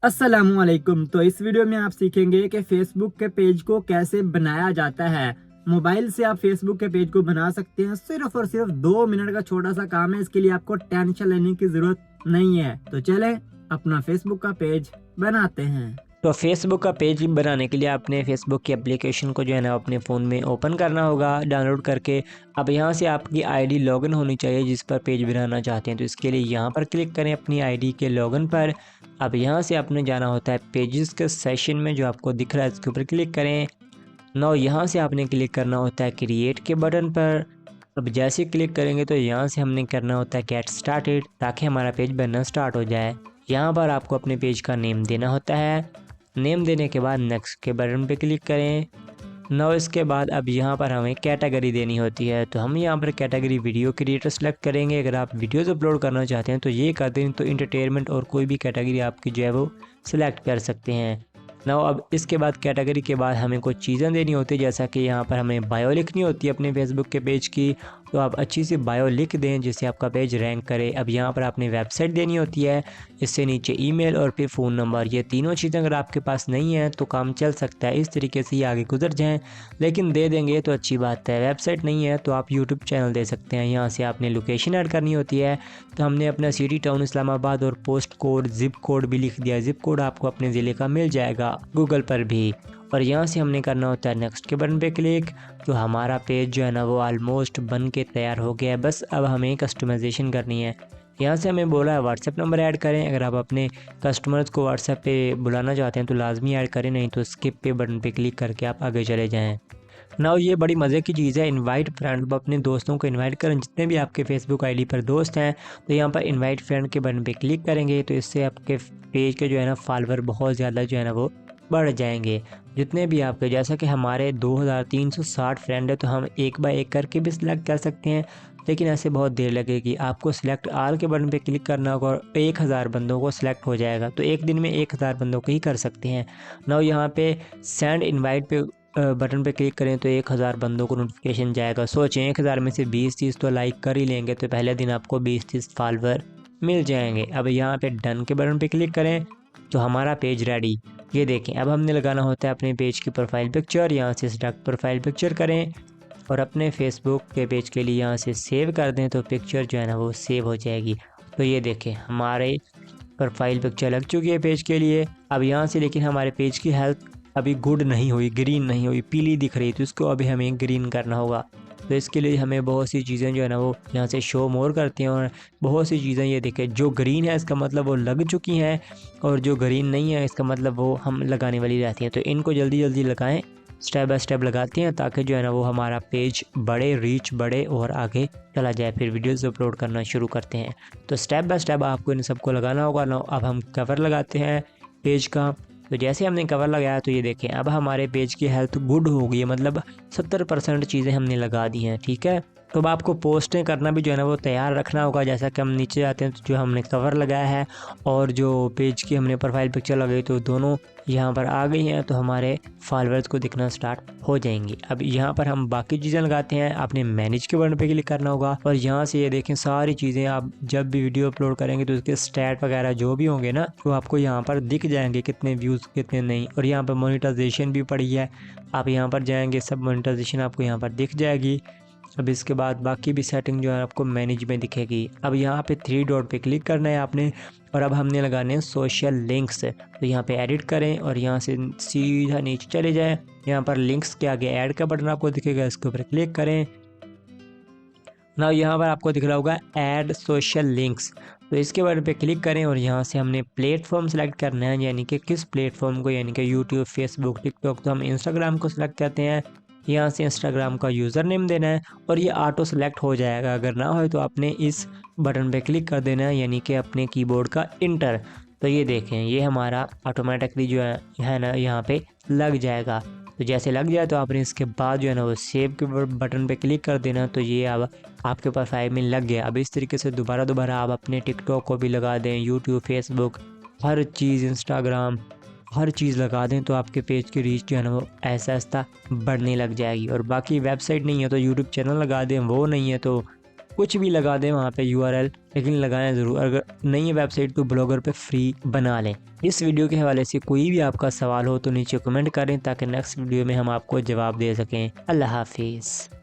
अस्सलामुअलैकुम। तो इस वीडियो में आप सीखेंगे कि फेसबुक के पेज को कैसे बनाया जाता है। मोबाइल से आप फेसबुक के पेज को बना सकते हैं। सिर्फ और सिर्फ 2 मिनट का छोटा सा काम है। इसके लिए आपको टेंशन लेने की जरूरत नहीं है। तो चलें अपना फेसबुक का पेज बनाते हैं। तो फेसबुक का पेज बनाने के लिए आपने फेसबुक की एप्लीकेशन को जो है ना अपने फ़ोन में ओपन करना होगा डाउनलोड करके। अब यहाँ से आपकी आईडी लॉगिन होनी चाहिए जिस पर पेज बनाना चाहते हैं। तो इसके लिए यहाँ पर क्लिक करें अपनी आईडी के लॉगिन पर। अब यहाँ से आपने जाना होता है पेजेस के सेशन में जो आपको दिख रहा है इसके ऊपर क्लिक करें। नाउ यहाँ से आपने क्लिक करना होता है क्रिएट के बटन पर। अब जैसे क्लिक करेंगे तो यहाँ से हमने करना होता है गेट स्टार्टेड ताकि हमारा पेज बनना स्टार्ट हो जाए। यहाँ पर आपको अपने पेज का नेम देना होता है। नेम देने के बाद नेक्स्ट के बटन पे क्लिक करें। नाउ इसके बाद अब यहाँ पर हमें कैटेगरी देनी होती है। तो हम यहाँ पर कैटेगरी वीडियो क्रिएटर सेलेक्ट करेंगे। अगर आप वीडियोज़ अपलोड करना चाहते हैं तो ये कर दें, तो इंटरटेनमेंट और कोई भी कैटेगरी आपकी जो है वो सिलेक्ट कर सकते हैं। नाउ अब इसके बाद कैटेगरी के बाद हमें कुछ चीज़ें देनी होती है, जैसा कि यहाँ पर हमें बायो लिखनी होती है अपने फेसबुक के पेज की। तो आप अच्छी सी बायो लिख दें जिससे आपका पेज रैंक करे। अब यहाँ पर आपने वेबसाइट देनी होती है, इससे नीचे ईमेल और फिर फ़ोन नंबर। ये तीनों चीज़ें अगर आपके पास नहीं है तो काम चल सकता है, इस तरीके से ही आगे गुजर जाएँ, लेकिन दे देंगे तो अच्छी बात है। वेबसाइट नहीं है तो आप यूट्यूब चैनल दे सकते हैं। यहाँ से आपने लोकेशन ऐड करनी होती है। तो हमने अपना सिटी टाउन इस्लामाबाद और पोस्ट कोड ज़िप कोड भी लिख दिया। ज़िप कोड आपको अपने ज़िले का मिल जाएगा गूगल पर भी। और यहाँ से हमने करना होता है नेक्स्ट के बटन पे क्लिक। तो हमारा पेज जो है ना वो ऑलमोस्ट बन के तैयार हो गया है। बस अब हमें कस्टमाइजेशन करनी है। यहाँ से हमें बोला है व्हाट्सएप नंबर ऐड करें। अगर आप अपने कस्टमर्स को व्हाट्सएप पे बुलाना चाहते हैं तो लाजमी ऐड करें, नहीं तो स्किप पे बटन पे क्लिक करके आप आगे चले जाएँ। नाउ ये बड़ी मज़े की चीज़ है, इनवाइट फ्रेंड। अपने दोस्तों को इनवाइट करें, जितने भी आपके फेसबुक आईडी पर दोस्त हैं। तो यहाँ पर इनवाइट फ्रेंड के बटन पे क्लिक करेंगे तो इससे आपके पेज के जो है ना फॉलोवर बहुत ज़्यादा जो है ना वो बढ़ जाएंगे। जितने भी आपके, जैसा कि हमारे 2360 फ्रेंड है तो हम एक बाय एक करके भी सिलेक्ट कर सकते हैं, लेकिन ऐसे बहुत देर लगेगी। आपको सिलेक्ट आल के बटन पे क्लिक करना होगा और 1000 बंदों को सिलेक्ट हो जाएगा। तो एक दिन में 1000 बंदों को ही कर सकते हैं। नाउ यहाँ पे सेंड इनवाइट पे बटन पे क्लिक करें तो 1000 बंदों को नोटिफिकेशन जाएगा। सोचें 1000 में से 20-30 तो लाइक कर ही लेंगे, तो पहले दिन आपको 20-30 फॉलोवर मिल जाएंगे। अब यहाँ पे डन के बटन पे क्लिक करें तो हमारा पेज रेडी। ये देखें, अब हमने लगाना होता है अपने पेज की प्रोफाइल पिक्चर। यहाँ से सिलेक्ट प्रोफाइल पिक्चर करें और अपने फेसबुक के पेज के लिए यहाँ से सेव कर दें तो पिक्चर जो है ना वो सेव हो जाएगी। तो ये देखें हमारे प्रोफाइल पिक्चर लग चुकी है पेज के लिए। अब यहाँ से लेकिन हमारे पेज की हेल्थ अभी गुड नहीं हुई, ग्रीन नहीं हुई, पीली दिख रही, तो इसको अभी हमें ग्रीन करना होगा। तो इसके लिए हमें बहुत सी चीज़ें जो है ना वो यहाँ से शो मोर करती हैं, और बहुत सी चीज़ें ये देखें, जो ग्रीन है इसका मतलब वो लग चुकी हैं, और जो ग्रीन नहीं है इसका मतलब वो हम लगाने वाली रहती हैं। तो इनको जल्दी जल्दी लगाएं, स्टेप बाय स्टेप लगाते हैं ताकि जो है ना वो हमारा पेज बढ़े, रीच बढ़े और आगे चला जाए। फिर वीडियोस अपलोड करना शुरू करते हैं। तो स्टेप बाय स्टेप आपको इन सबको लगाना होगा ना। अब हम कवर लगाते हैं पेज का। तो जैसे हमने कवर लगाया तो ये देखें अब हमारे पेज की हेल्थ गुड हो गई है, मतलब 70% चीज़ें हमने लगा दी हैं। ठीक है, तो अब आपको पोस्टें करना भी जो है ना वो तैयार रखना होगा। जैसा कि हम नीचे जाते हैं तो जो हमने कवर लगाया है और जो पेज की हमने प्रोफाइल पिक्चर लगाई तो दोनों यहाँ पर आ गई हैं, तो हमारे फॉलोअर्स को दिखना स्टार्ट हो जाएंगी। अब यहाँ पर हम बाकी चीज़ें लगाते हैं। आपने मैनेज के बटन पे क्लिक करना होगा और यहाँ से ये देखें सारी चीज़ें आप जब भी वीडियो अपलोड करेंगे तो उसके स्टैट वगैरह जो भी होंगे ना वो आपको यहाँ पर दिख जाएंगे, कितने व्यूज़ कितने नहीं। और यहाँ पर मोनेटाइजेशन भी पड़ी है, आप यहाँ पर जाएंगे सब मोनेटाइजेशन आपको यहाँ पर दिख जाएगी। अब इसके बाद बाकी भी सेटिंग जो है आपको मैनेज में दिखेगी। अब यहाँ पे 3 डॉट पे क्लिक करना है आपने, और अब हमने लगाने हैं सोशल लिंक्स। तो यहाँ पे एडिट करें और यहाँ से सीधा नीचे चले जाएं। यहाँ पर लिंक्स के आगे ऐड का बटन आपको दिखेगा, इसके ऊपर क्लिक करें। ना यहाँ पर आपको दिख रहा होगा ऐड सोशल लिंक्स, तो इसके बटन पे क्लिक करें और यहाँ से हमने प्लेटफॉर्म सेलेक्ट करना है, यानी कि किस प्लेटफॉर्म को, यानी कि यूट्यूब, फेसबुक, टिकटॉक। तो हम इंस्टाग्राम को सिलेक्ट करते हैं। यहाँ से इंस्टाग्राम का यूज़र नेम देना है और ये ऑटो सेलेक्ट हो जाएगा। अगर ना हो तो आपने इस बटन पे क्लिक कर देना है, यानी कि अपने कीबोर्ड का इंटर। तो ये देखें ये हमारा ऑटोमेटिकली जो है ना यहाँ पे लग जाएगा। तो जैसे लग जाए तो आपने इसके बाद जो है ना वो सेव के बटन पे क्लिक कर देना। तो ये अब आपके पास 5 में लग गया। अब इस तरीके से दोबारा आप अपने टिकटॉक को भी लगा दें, यूट्यूब, फेसबुक, हर चीज़, इंस्टाग्राम, हर चीज़ लगा दें तो आपके पेज की रीच जो है ना वो ऐसा ऐसा बढ़ने लग जाएगी। और बाकी वेबसाइट नहीं है तो यूट्यूब चैनल लगा दें, वो नहीं है तो कुछ भी लगा दें वहाँ पे URL, लेकिन लगाएं ज़रूर। अगर नहीं है वेबसाइट तो ब्लॉगर पे फ्री बना लें। इस वीडियो के हवाले से कोई भी आपका सवाल हो तो नीचे कमेंट करें ताकि नेक्स्ट वीडियो में हम आपको जवाब दे सकें। अल्लाह हाफिज़।